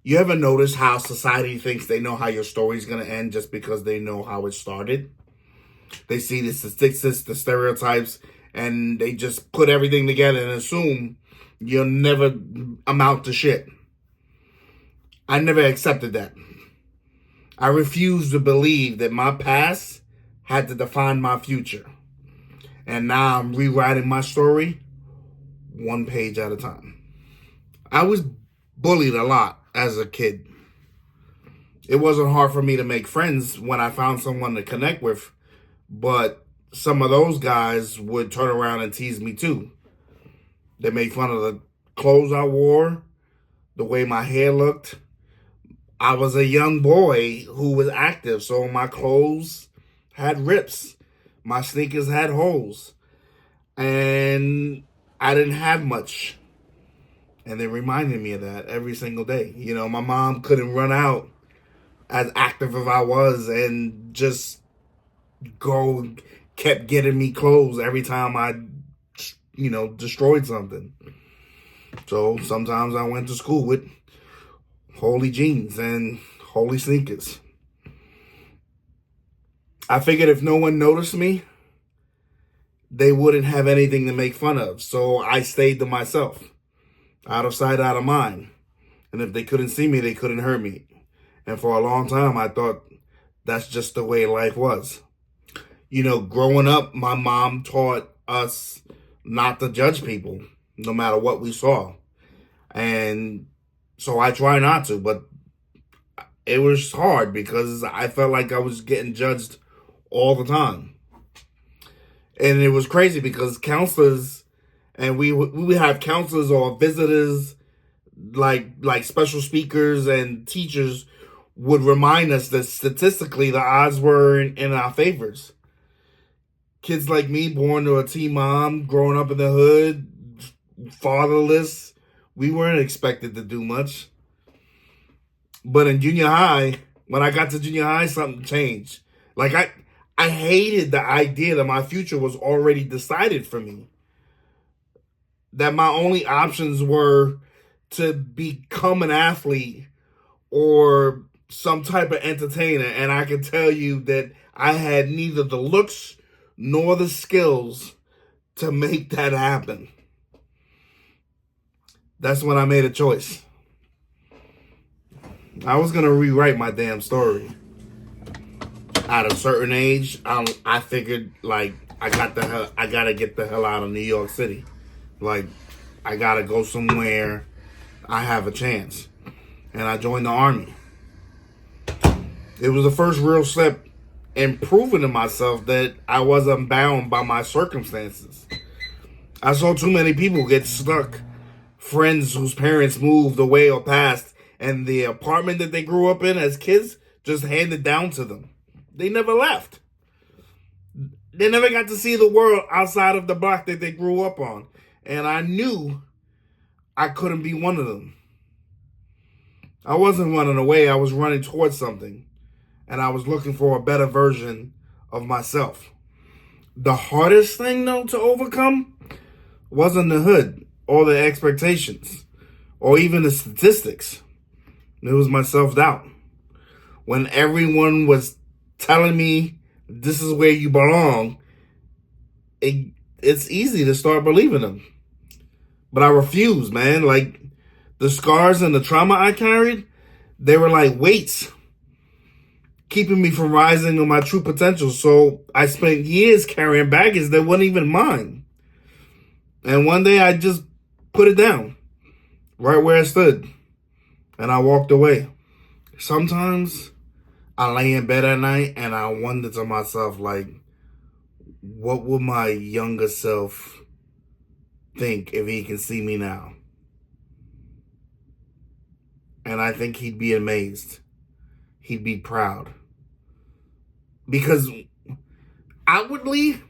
You ever notice how society thinks they know how your story's going to end just because they know how it started? They see the statistics, the stereotypes, and they just put everything together and assume you'll never amount to shit. I never accepted that. I refuse to believe that my past had to define my future. And now I'm rewriting my story one page at a time. I was bullied a lot as a kid. It wasn't hard for me to make friends when I found someone to connect with, but some of those guys would turn around and tease me too. They made fun of the clothes I wore, the way my hair looked. I was a young boy who was active, so my clothes had rips. My sneakers had holes. And I didn't have much. And they reminded me of that every single day. You know, my mom couldn't run out as active as I was and just go kept getting me clothes every time I, destroyed something. So sometimes I went to school with holy jeans and holy sneakers. I figured if no one noticed me, they wouldn't have anything to make fun of. So I stayed to myself, out of sight, out of mind. And if they couldn't see me, they couldn't hurt me. And for a long time, I thought that's just the way life was. You know, growing up, my mom taught us not to judge people, no matter what we saw. And so I try not to, but it was hard because I felt like I was getting judged all the time. And it was crazy because counselors, and we would have counselors or visitors, like special speakers and teachers would remind us that statistically the odds were in our favors. Kids like me, born to a teen mom, growing up in the hood, fatherless, we weren't expected to do much. But in junior high, when I got to junior high, something changed. Like I hated the idea that my future was already decided for me. That my only options were to become an athlete or some type of entertainer. And I can tell you that I had neither the looks nor the skills to make that happen. That's when I made a choice. I was going to rewrite my damn story. At a certain age, I figured, like, I gotta get the hell out of New York City. Like, I gotta go somewhere I have a chance. And I joined the Army. It was the first real step in proving to myself that I wasn't bound by my circumstances. I saw too many people get stuck. Friends whose parents moved away or passed, and the apartment that they grew up in as kids just handed down to them. They never left. They never got to see the world outside of the block that they grew up on. And I knew I couldn't be one of them. I wasn't running away. I was running towards something. And I was looking for a better version of myself. The hardest thing, though, to overcome wasn't the hood or the expectations or even the statistics. It was my self-doubt. When everyone was telling me this is where you belong, it's easy to start believing them. But I refused, man. Like, the scars and the trauma I carried, they were like weights, keeping me from rising to my true potential. So I spent years carrying baggage that wasn't even mine. And one day I just put it down, right where it stood. And I walked away. Sometimes I lay in bed at night and I wonder to myself, like, what would my younger self think if he can see me now? And I think he'd be amazed. He'd be proud. Because outwardly,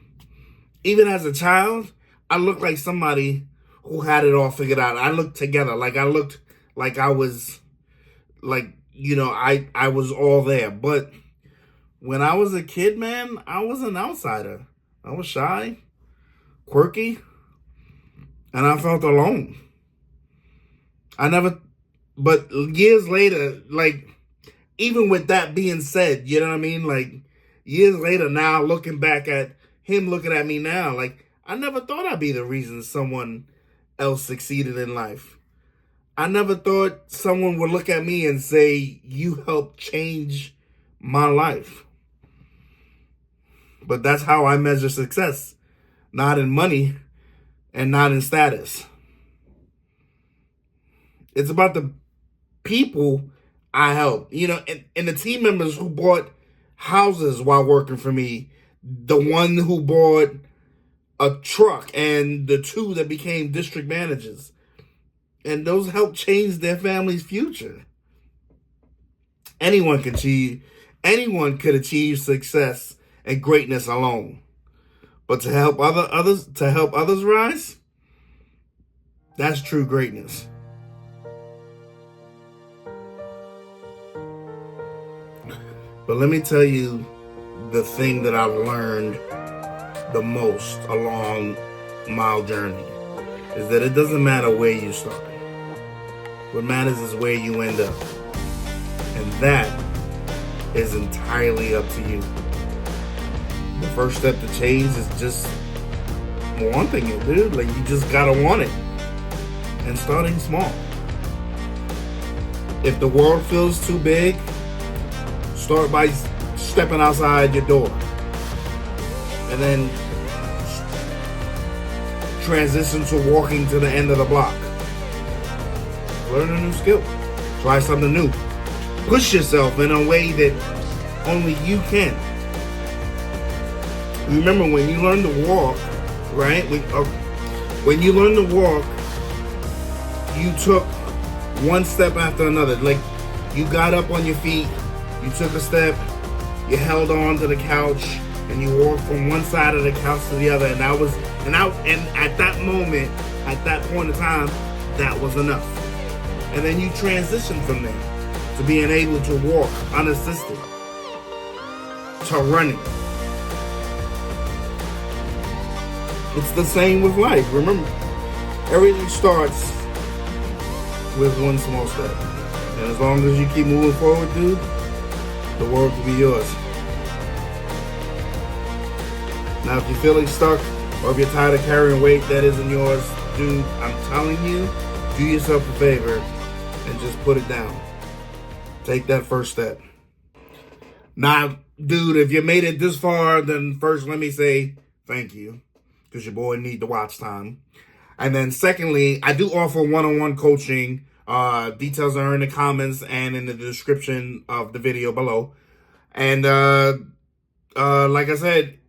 even as a child, I looked like somebody who had it all figured out. I looked together. Like, I looked like I was, like, I was all there. But when I was a kid, man, I was an outsider. I was shy, quirky, and I felt alone. I never But years later, like, even with that being said, you know what I mean? Like, years later now, looking back at him looking at me now, like, I never thought I'd be the reason someone else succeeded in life. I never thought someone would look at me and say, you helped change my life. But that's how I measure success. Not in money and not in status. It's about the people I help. You know, and the team members who bought houses while working for me. The one who bought a truck and the two that became district managers. And those helped change their family's future. Anyone could achieve success and greatness alone. But to help others rise, that's true greatness. But let me tell you the thing that I've learned the most along my journey is that it doesn't matter where you start. What matters is where you end up. And that is entirely up to you. The first step to change is just wanting it, dude. Like, you just gotta want it. And starting small. If the world feels too big, start by stepping outside your door. And then transition to walking to the end of the block. Learn a new skill. Try something new. Push yourself in a way that only you can. Remember, when you learn to walk, right? When you learn to walk, you took one step after another. Like, you got up on your feet, you took a step, you held on to the couch, and you walked from one side of the couch to the other. And at that moment, at that point in time, that was enough. And then you transition from there to being able to walk unassisted, to running. It's the same with life. Remember, everything starts with one small step. And as long as you keep moving forward, dude, the world will be yours. Now, if you're feeling stuck or if you're tired of carrying weight that isn't yours, dude, I'm telling you, do yourself a favor and just put it down. Take that first step. Now, dude, if you made it this far, then first let me say thank you, because your boy need the watch time. And then secondly, I do offer one-on-one coaching. Details are in the comments and in the description of the video below. And like I said,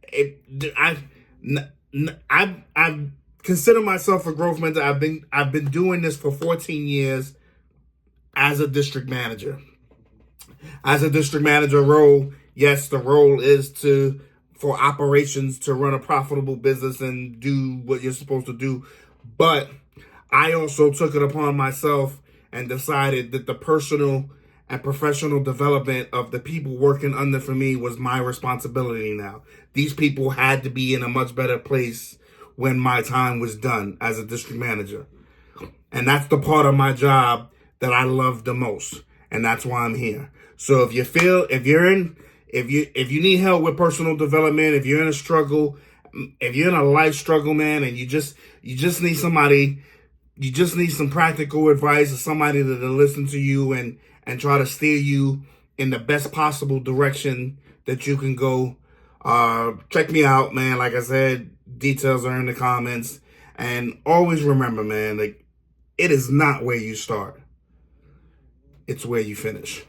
I consider myself a growth mentor. I've been doing this for 14 years as a district manager. As a district manager role, yes, the role is for operations to run a profitable business and do what you're supposed to do. But I also took it upon myself and decided that the personal and professional development of the people working under for me was my responsibility now. These people had to be in a much better place when my time was done as a district manager. And that's the part of my job that I love the most. And that's why I'm here. So if you need help with personal development, if you're in a struggle, if you're in a life struggle, man, and you just need somebody, you just need some practical advice or somebody to listen to you and try to steer you in the best possible direction that you can go. Check me out, man. Like I said, details are in the comments. And always remember, man, like, it is not where you start. It's where you finish.